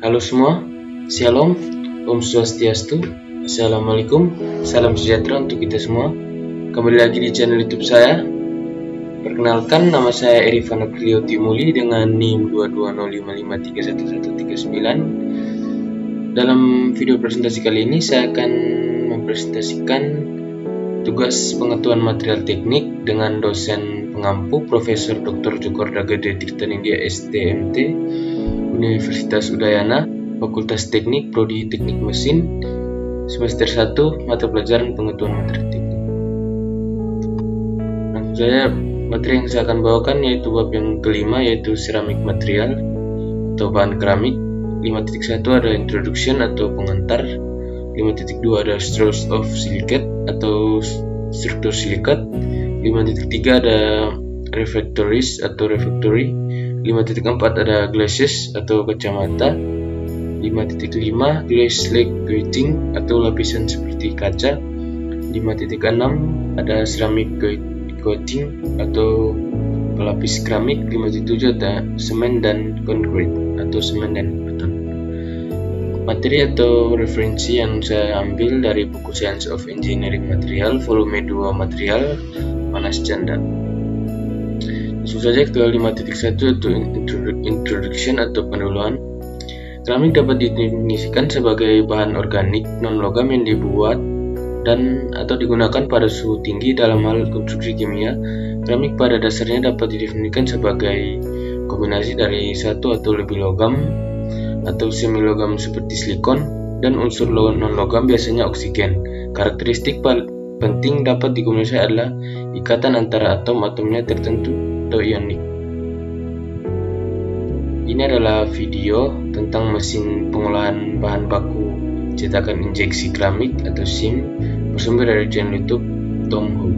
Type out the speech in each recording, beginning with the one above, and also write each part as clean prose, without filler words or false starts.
Halo semua, Shalom, Om Swastiastu, Assalamualaikum, salam sejahtera untuk kita semua. Kembali lagi di channel YouTube saya. Perkenalkan, nama saya Erifan Aprilio Timuli dengan NIM 220553139. Dalam video presentasi kali ini saya akan mempresentasikan tugas pengetahuan material teknik dengan dosen pengampu Profesor Dr. Djokorda Gede Tirtaninggia STMT, Universitas Udayana, Fakultas Teknik, Prodi Teknik Mesin, semester 1, mata pelajaran pengetahuan material teknik. Langsung saja, materi yang saya akan bawakan yaitu bab yang kelima, yaitu seramik material atau bahan keramik. 5.1 ada introduction atau pengantar. 5.2 ada structures of silicate atau struktur silikat. 5.3 ada refractories atau refractory. 5.4 ada glasses atau kacamata. 5.5 glass-like coating atau lapisan seperti kaca. 5.6 ada ceramic coating atau pelapis keramik. 5.7 ada semen dan concrete atau semen dan beton. Materi atau referensi yang saya ambil dari buku Science of Engineering Material volume 2 material Manas Canda. Langsung saja ke 5.1 atau introduction atau pendahuluan. Keramik dapat didefinisikan sebagai bahan organik non-logam yang dibuat dan atau digunakan pada suhu tinggi. Dalam hal konstruksi kimia, keramik pada dasarnya dapat didefinisikan sebagai kombinasi dari satu atau lebih logam atau semi logam seperti silikon dan unsur non-logam biasanya oksigen. Karakteristik penting dapat dikomunikasi adalah ikatan antara atom-atomnya tertentu atau ionik. Ini adalah video tentang mesin pengolahan bahan baku cetakan injeksi keramik atau SIM bersumber dari channel YouTube Tom Ho.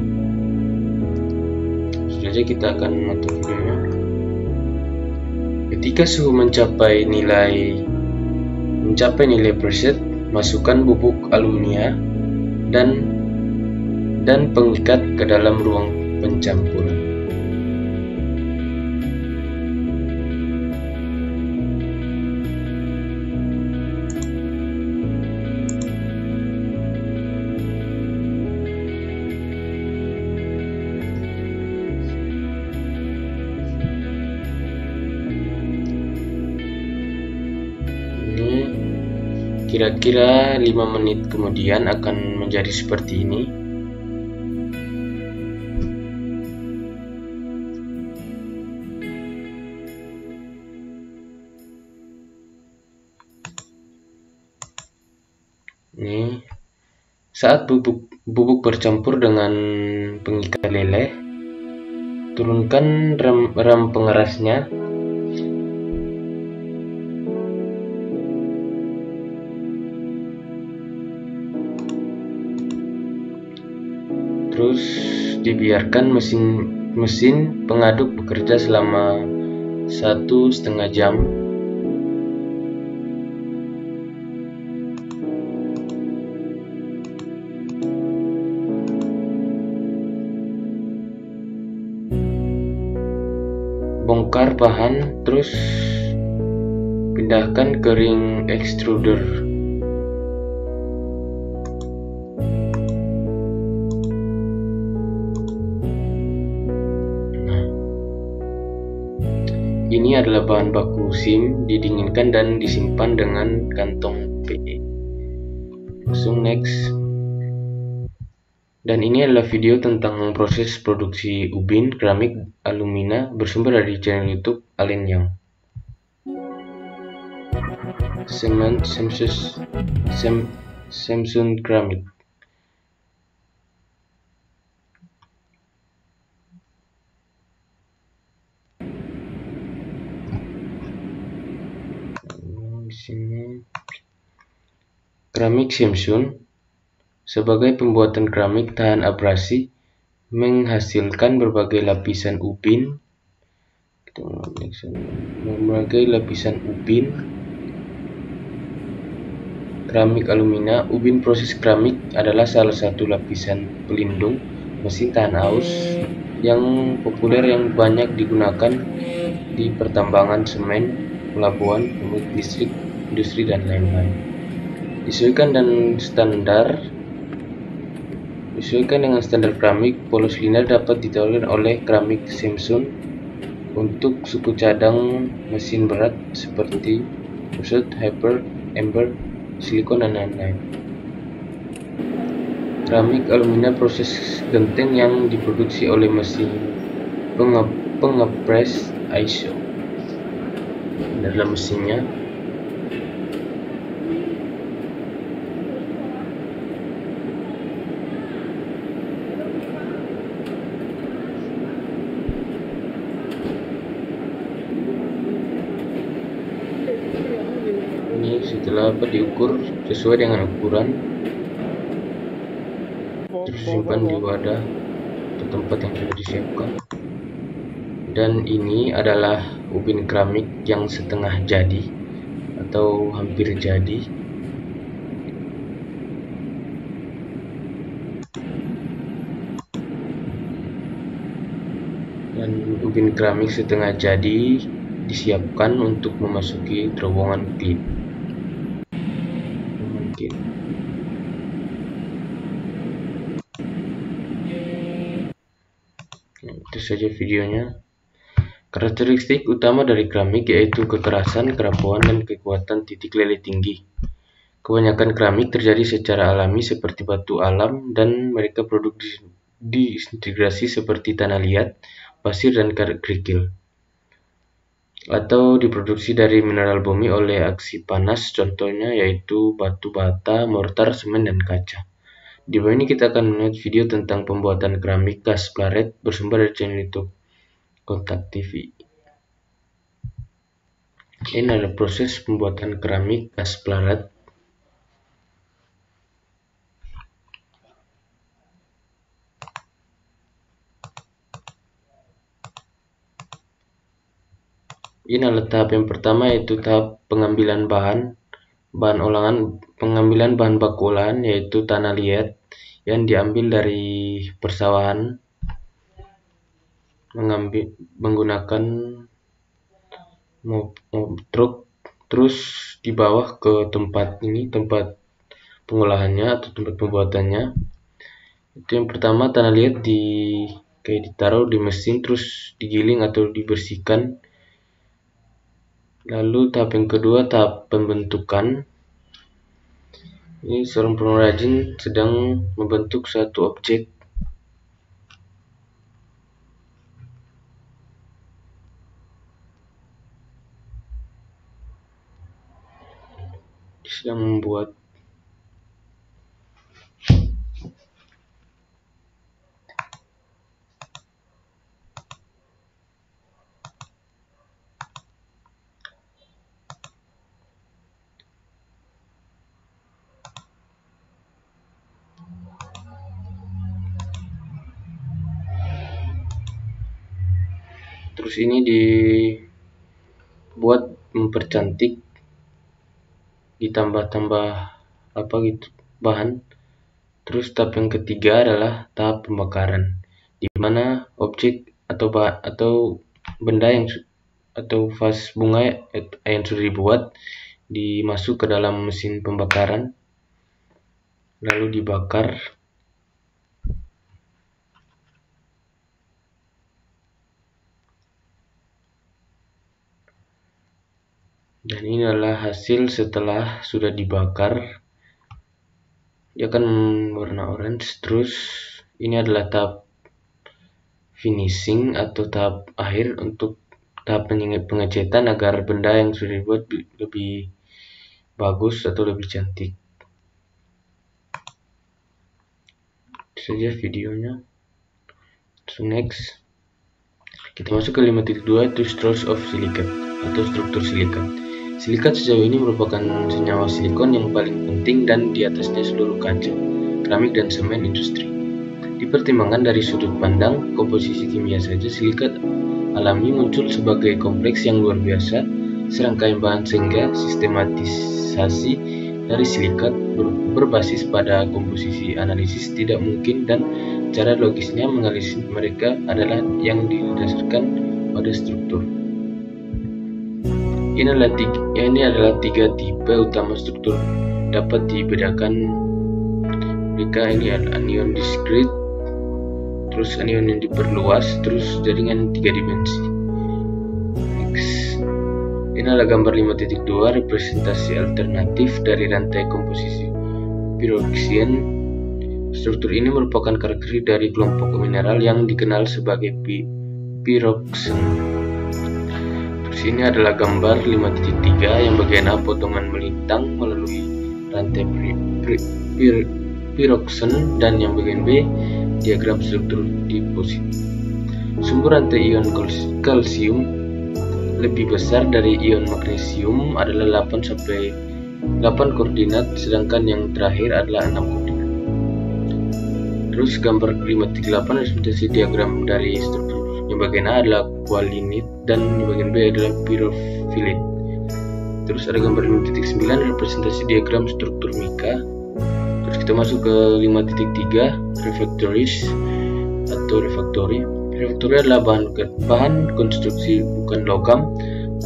Sudah saja kita akan nonton videonya. Ketika suhu mencapai nilai preset, masukkan bubuk alumina dan pengikat ke dalam ruang pencampuran. Kira-kira 5 menit kemudian akan menjadi seperti ini. Ini saat bubuk bercampur dengan pengikat leleh, turunkan rem pengerasnya. Terus dibiarkan mesin pengaduk bekerja selama 1,5 jam. Bongkar bahan, terus pindahkan ke ring extruder. Ini adalah bahan baku SIM, didinginkan dan disimpan dengan kantong PE. Langsung next. Dan ini adalah video tentang proses produksi ubin keramik alumina bersumber dari channel YouTube Allen Yang. Samsung Keramik. Keramik Samsung sebagai pembuatan keramik tahan abrasi menghasilkan berbagai lapisan ubin. Keramik alumina. Ubin proses keramik adalah salah satu lapisan pelindung mesin tahan aus yang populer yang banyak digunakan di pertambangan semen, pelabuhan, pembangkit listrik, industri, dan lain-lain. Disesuaikan dengan standar keramik, polos linear dapat ditawarkan oleh keramik Samsung untuk suku cadang mesin berat seperti Brushed, Hyper, Amber, silikon, dan lain-lain. Keramik alumina proses genteng yang diproduksi oleh mesin pengepres ISO. Dalam mesinnya ini setelah diukur sesuai dengan ukuran, terus simpan di wadah atau tempat yang sudah disiapkan. Dan ini adalah ubin keramik yang setengah jadi atau hampir jadi. Dan ubin keramik setengah jadi disiapkan untuk memasuki terowongan klip. Mungkin itu saja videonya. Karakteristik utama dari keramik yaitu kekerasan, kerapuhan, dan kekuatan titik lele tinggi. Kebanyakan keramik terjadi secara alami seperti batu alam, dan mereka produk disintegrasi seperti tanah liat, pasir, dan kerikil, atau diproduksi dari mineral bumi oleh aksi panas, contohnya yaitu batu bata, mortar, semen, dan kaca. Di bawah ini kita akan melihat video tentang pembuatan keramik gas plaret bersumber dari channel YouTube Kontak TV. Ini adalah proses pembuatan keramik gas plaret. Ini adalah tahap yang pertama, yaitu tahap pengambilan bahan baku olahan, yaitu tanah liat yang diambil dari persawahan menggunakan truk, terus dibawa ke tempat pengolahannya atau tempat pembuatannya. Itu yang pertama, tanah liat ditaruh di mesin, terus digiling atau dibersihkan. Lalu tahap yang kedua, tahap pembentukan. Ini seorang pengrajin sedang membentuk satu objek. Sedang membuat terus ini dibuat mempercantik, ditambah-tambah bahan. Terus tahap yang ketiga adalah tahap pembakaran, di mana objek atau benda atau vas bunga yang sudah dibuat dimasuk ke dalam mesin pembakaran, lalu dibakar. Dan ini adalah hasil setelah sudah dibakar. Dia akan warna orange. Terus ini adalah tahap finishing atau tahap akhir untuk tahap pengecetan agar benda yang sudah dibuat lebih bagus atau lebih cantik. Itu saja videonya. So next kita masuk ke 5.2, itu structure of silicate atau struktur silikat. Silikat sejauh ini merupakan senyawa silikon yang paling penting, dan di atasnya seluruh kaca, keramik, dan semen industri. Dipertimbangkan dari sudut pandang komposisi kimia saja, silikat alami muncul sebagai kompleks yang luar biasa, serangkaian bahan, sehingga sistematisasi dari silikat berbasis pada komposisi analisis tidak mungkin, dan cara logisnya menganalisis mereka adalah yang didasarkan pada struktur. Ini adalah tiga tipe utama struktur dapat dibedakan. Mereka ini adalah anion diskrit, terus anion yang diperluas, terus jaringan 3 dimensi. Next. Ini adalah gambar 5.2 representasi alternatif dari rantai komposisi pyroxene. Struktur ini merupakan karakteristik dari kelompok mineral yang dikenal sebagai pyroxene. Ini adalah gambar 5.3 yang bagian A potongan melintang melalui rantai pyroxene dan yang bagian B diagram struktur deposit. Sumber rantai ion kalsium lebih besar dari ion magnesium adalah 8 koordinat, sedangkan yang terakhir adalah 6 koordinat. Terus gambar 5.8 representasi diagram dari struktur. Yang bagian A adalah qualinit dan yang bagian B adalah pyrophilin. Terus ada gambar 5.9 representasi diagram struktur mika. Terus kita masuk ke 5.3 refractories atau refraktori. Refraktori adalah bahan konstruksi bukan logam,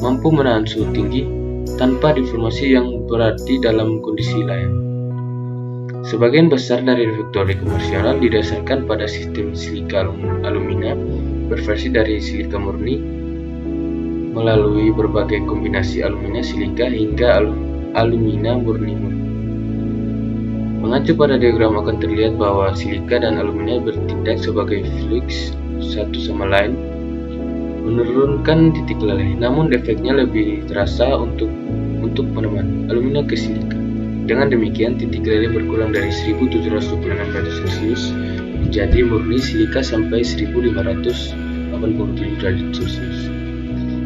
mampu menahan suhu tinggi tanpa deformasi yang berarti dalam kondisi layak. Sebagian besar dari refraktori komersial didasarkan pada sistem silika alumina berversi dari silika murni melalui berbagai kombinasi alumina silika hingga alumina murni. Mengacu pada diagram akan terlihat bahwa silika dan alumina bertindak sebagai flux satu sama lain, menurunkan titik leleh. Namun efeknya lebih terasa untuk meneman alumina ke silika. Dengan demikian, titik leleh berkurang dari 1726 derajat Celcius menjadi murni silika sampai 1587 derajat Celcius.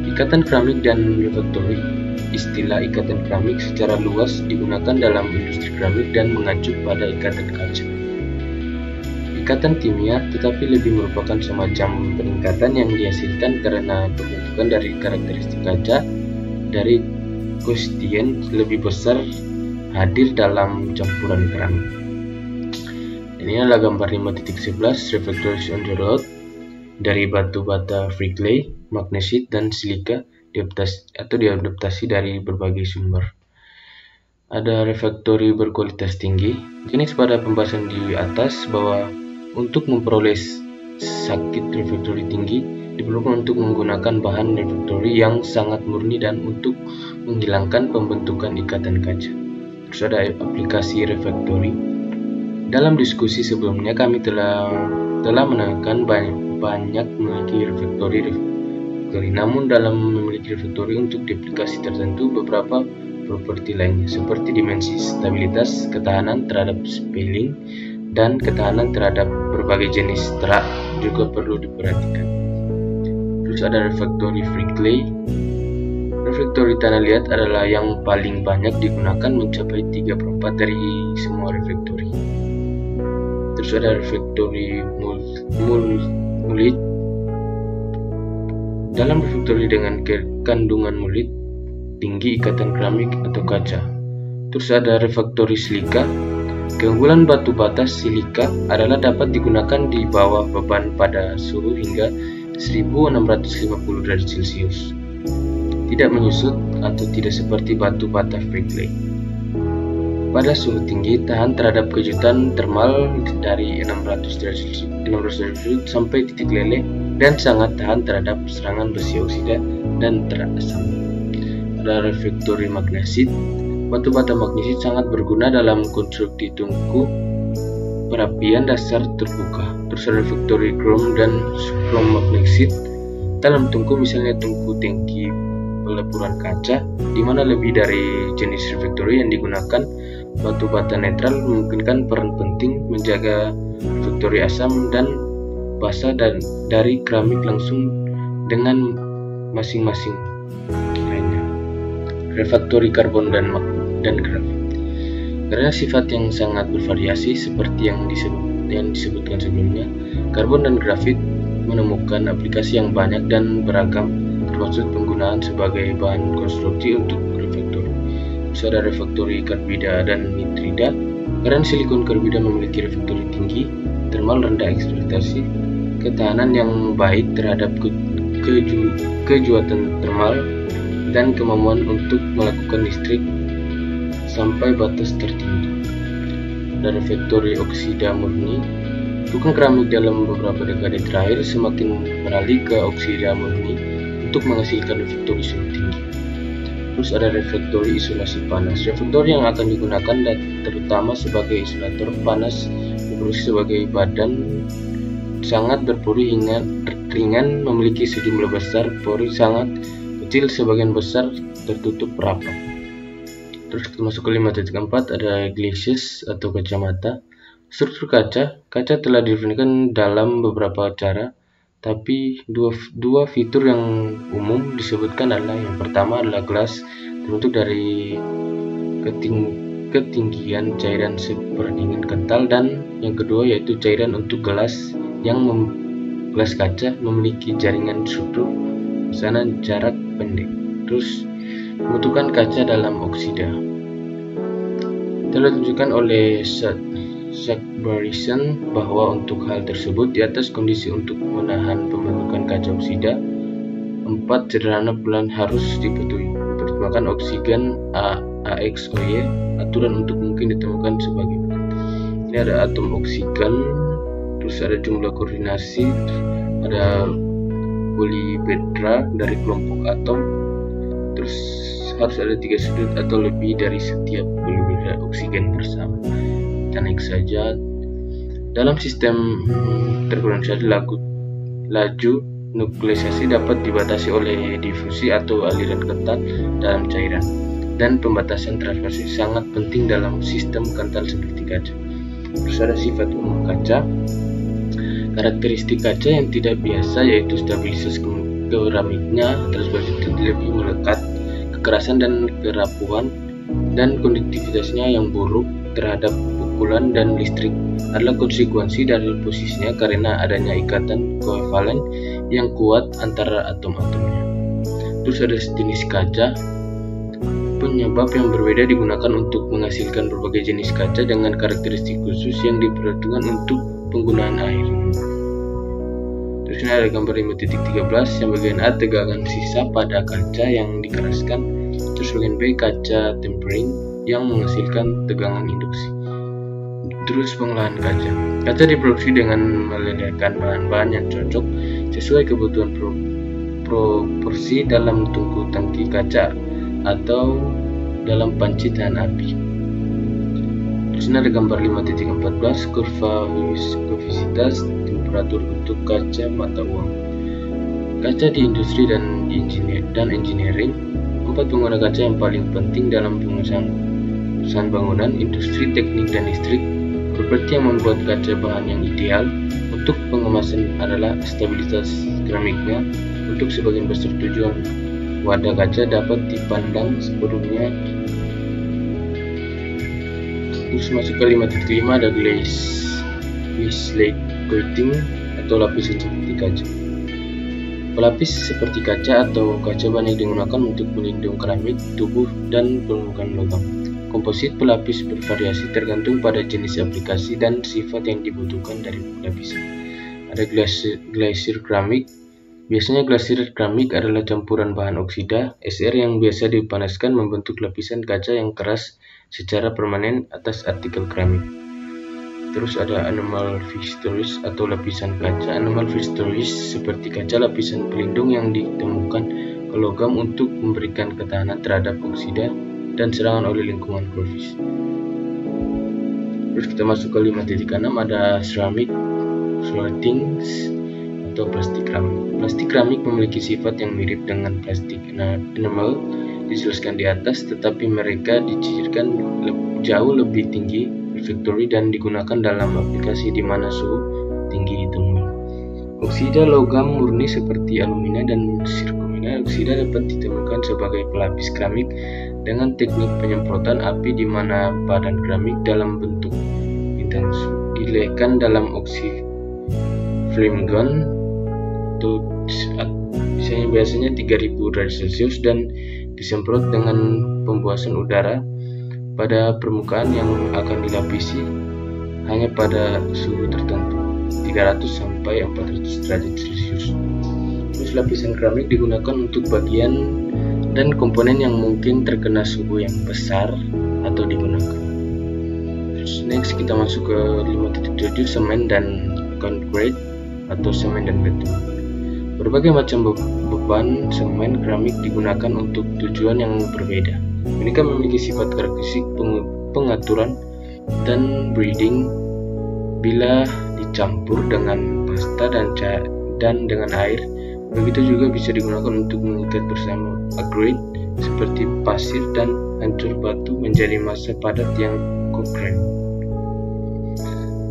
Ikatan keramik dan refraktori. Istilah ikatan keramik secara luas digunakan dalam industri keramik dan mengacu pada ikatan kaca. Ikatan kimia tetapi lebih merupakan semacam peningkatan yang dihasilkan karena pembentukan dari karakteristik kaca dari koefisien lebih besar hadir dalam campuran keramik. Ini adalah gambar 5.11 refractories on the road dari batu bata free clay, magnesit, dan silika diadaptasi dari berbagai sumber. Ada refraktori berkualitas tinggi. Jenis pada pembahasan di atas bahwa untuk memperoleh sakit refraktori tinggi diperlukan untuk menggunakan bahan refraktori yang sangat murni dan untuk menghilangkan pembentukan ikatan kaca. Terus ada aplikasi refraktori. Dalam diskusi sebelumnya kami telah menekankan banyak memiliki refraktori. Namun dalam memiliki refraktori untuk aplikasi tertentu beberapa properti lainnya seperti dimensi stabilitas, ketahanan terhadap spalling, dan ketahanan terhadap berbagai jenis terak juga perlu diperhatikan. Terus ada refraktori free clay. Refraktori tanah liat adalah yang paling banyak digunakan, mencapai 3/4 dari semua refraktori. Terus ada refraktori mulit. Dalam refraktori dengan kandungan mulit tinggi ikatan keramik atau kaca. Terus ada refraktori silika. Keunggulan batu bata silika adalah dapat digunakan di bawah beban pada suhu hingga 1650 derajat Celcius. Tidak menyusut atau tidak seperti batu bata free clay. Pada suhu tinggi tahan terhadap kejutan termal dari 600 derajat sampai titik leleh dan sangat tahan terhadap serangan besi oksida dan terak asam. Ada refraktori magnesit. Batu bata magnesit sangat berguna dalam konstruksi tungku perapian dasar terbuka. Terus ada refraktori krom dan krom magnesit dalam tungku, misalnya tungku tangki peleburan kaca, di mana lebih dari jenis refraktori yang digunakan. Batu bata netral memungkinkan peran penting menjaga refraktori asam dan basa dari keramik langsung dengan masing-masing lainnya. Refraktori karbon dan grafit. Karena sifat yang sangat bervariasi seperti yang disebutkan sebelumnya, karbon dan grafit menemukan aplikasi yang banyak dan beragam, termasuk penggunaan sebagai bahan konstruksi untuk refraktori. Terus ada refraktori karbida dan nitrida. Karena silikon karbida memiliki refraktori tinggi, termal rendah eksploitasi, ketahanan yang baik terhadap kejuatan termal, dan kemampuan untuk melakukan listrik sampai batas tertentu. Dari refraktori oksida murni, bukan keramik dalam beberapa dekade terakhir semakin beralih ke oksida murni untuk menghasilkan refraktori suhu tinggi. Terus ada refraktori isolasi panas. Refraktori yang akan digunakan terutama sebagai isolator panas berfungsi sebagai badan sangat berpori ringan, memiliki sejumlah besar pori sangat kecil, sebagian besar tertutup rapat. Terus kita masuk ke 5.4, ada glasses atau kacamata. Struktur kaca telah didefinisikan dalam beberapa cara, tapi dua fitur yang umum disebutkan adalah yang pertama adalah gelas terbentuk dari ketinggian cairan seperdingin kental, dan yang kedua yaitu cairan untuk gelas gelas kaca memiliki jaringan struktur pesanan jarak pendek. Terus pembentukan kaca dalam oksida telah ditunjukkan oleh Zachariason bahwa untuk hal tersebut di atas kondisi untuk menahan pembentukan kaca oksida, 4 sederhana bulan harus dipatuhi. Pertemukan oksigen AXOY, aturan untuk mungkin ditemukan sebagai ini ada atom oksigen, terus ada jumlah koordinasi, ada polybedra dari kelompok atom, terus harus ada 3 sudut atau lebih dari setiap polybedra oksigen bersama. Kita naik saja. Dalam sistem terkondensasi, laju nukleisasi dapat dibatasi oleh difusi atau aliran ketat dalam cairan, dan pembatasan transversi sangat penting dalam sistem kental seperti kaca. Terus ada sifat umum kaca. Karakteristik kaca yang tidak biasa yaitu stabilitas keramiknya tersebut lebih melekat, kekerasan dan kerapuhan, dan konduktivitasnya yang buruk terhadap pukulan dan listrik adalah konsekuensi dari posisinya karena adanya ikatan kovalent yang kuat antara atom-atomnya. Terus ada jenis kaca. Penyebab yang berbeda digunakan untuk menghasilkan berbagai jenis kaca dengan karakteristik khusus yang diperhitungkan untuk penggunaan air. Terus ini ada gambar 5.13 yang bagian A tegangan sisa pada kaca yang dikeraskan, terus bagian B kaca tempering yang menghasilkan tegangan induksi. Terus pengolahan kaca. Kaca diproduksi dengan melelehkan bahan-bahan yang cocok sesuai kebutuhan proporsi dalam tungku tangki kaca atau dalam panci tahan api. Terus ini ada gambar 5.14 kurva viskositas temperatur untuk kaca mata uang. Kaca di industri dan engineering. 4 pengguna kaca yang paling penting dalam pengusahaan bangunan, industri, teknik, dan listrik. Properti yang membuat kaca bahan yang ideal untuk pengemasan adalah stabilitas keramiknya. Untuk sebagian besar tujuan wadah kaca dapat dipandang sebelumnya. Terus masuk ke 5.5 ada glaze slate coating atau lapisan seperti kaca. Pelapis seperti kaca atau kaca banyak digunakan untuk melindungi keramik, tubuh, dan permukaan logam. Komposit pelapis bervariasi tergantung pada jenis aplikasi dan sifat yang dibutuhkan dari lapisan. Ada glacier keramik. Biasanya glacier keramik adalah campuran bahan oksida SR yang biasa dipanaskan membentuk lapisan kaca yang keras secara permanen atas artikel keramik. Terus ada anomal fixtures atau lapisan kaca. Anomal fixtures seperti kaca lapisan pelindung yang ditemukan ke logam untuk memberikan ketahanan terhadap oksida dan serangan oleh lingkungan krovis. Terus kita masuk ke 5.6 ada ceramic coatings atau plastik keramik. Plastik keramik memiliki sifat yang mirip dengan plastik enamel dijelaskan di atas, tetapi mereka dicirikan jauh lebih tinggi refraktori dan digunakan dalam aplikasi di mana suhu tinggi ditemui. Oksida logam murni seperti alumina dan zirconia. Oksida dapat ditemukan sebagai pelapis keramik dengan teknik penyemprotan api di mana badan keramik dalam bentuk intens dilekan dalam oksi flame gun atau biasanya 3000 derajat Celcius dan disemprot dengan pembuasan udara pada permukaan yang akan dilapisi hanya pada suhu tertentu 300 sampai 400 derajat Celcius. Terus lapisan keramik digunakan untuk bagian dan komponen yang mungkin terkena suhu yang besar atau digunakan. Terus next kita masuk ke 5.7 semen dan concrete atau semen dan beton. Berbagai macam beban semen keramik digunakan untuk tujuan yang berbeda. Mereka memiliki sifat karakteristik pengaturan dan breathing bila dicampur dengan pasta dan dengan air. Begitu juga bisa digunakan untuk mengikat bersama aggregate seperti pasir dan hancur batu menjadi massa padat yang konkret.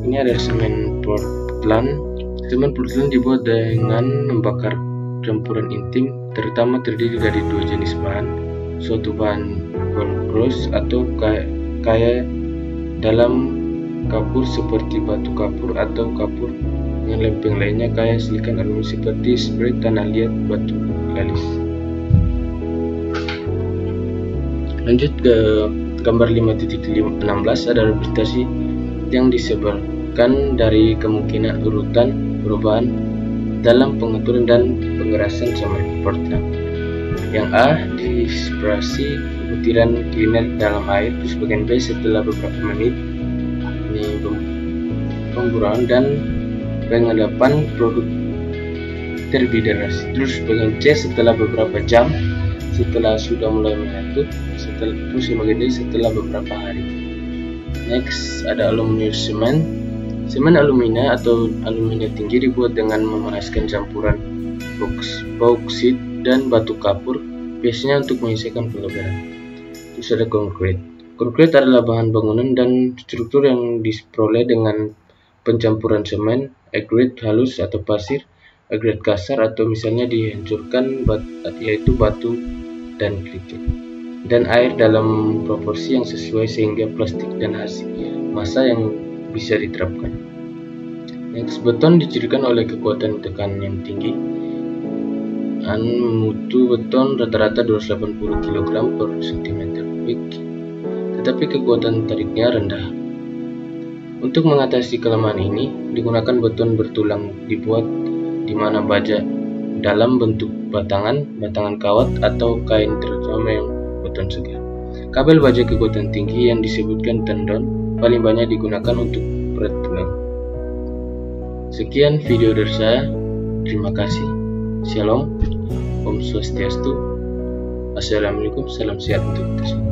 Ini ada semen Portland. Semen Portland dibuat dengan membakar campuran intim, terutama terdiri dari dua jenis bahan, suatu bahan gross atau kaya dalam kapur seperti batu kapur atau kapur dengan lempeng lainnya kaya silikon aluminium seperti spray tanah liat batu galis. Lanjut ke gambar 5.16, ada representasi yang disebarkan dari kemungkinan urutan perubahan dalam pengaturan dan pengerasan semen Portland. Yang A, dispersi butiran cleaner dalam air, terus bagian B setelah beberapa menit ini pemburuan dan pengendapan produk terbiderasi. Terus bagian C setelah beberapa jam setelah sudah mulai menyatu, terus bagian D setelah beberapa hari. Next ada aluminium semen. Semen alumina atau alumina tinggi dibuat dengan memanaskan campuran bauksit dan batu kapur, biasanya untuk menyelesaikan pelebaran. Terus ada konkret. Konkret adalah bahan bangunan dan struktur yang diperoleh dengan pencampuran semen, aggregate halus atau pasir, aggregate kasar atau misalnya dihancurkan yaitu batu dan kerikil, dan air dalam proporsi yang sesuai sehingga plastik dan hasil massa yang bisa diterapkan. Next, beton dicirikan oleh kekuatan tekanan yang tinggi. Mutu beton rata-rata 280 kg per cm3, tetapi kekuatan tariknya rendah. Untuk mengatasi kelemahan ini, digunakan beton bertulang dibuat di mana baja dalam bentuk batangan kawat atau kain terutama yang beton segar. Kabel baja kekuatan tinggi yang disebutkan tendon paling banyak digunakan untuk perat tulang. Sekian video dari saya. Terima kasih. Shalom. Om Swastiastu. Assalamualaikum. Salam sehat untuk kita semua.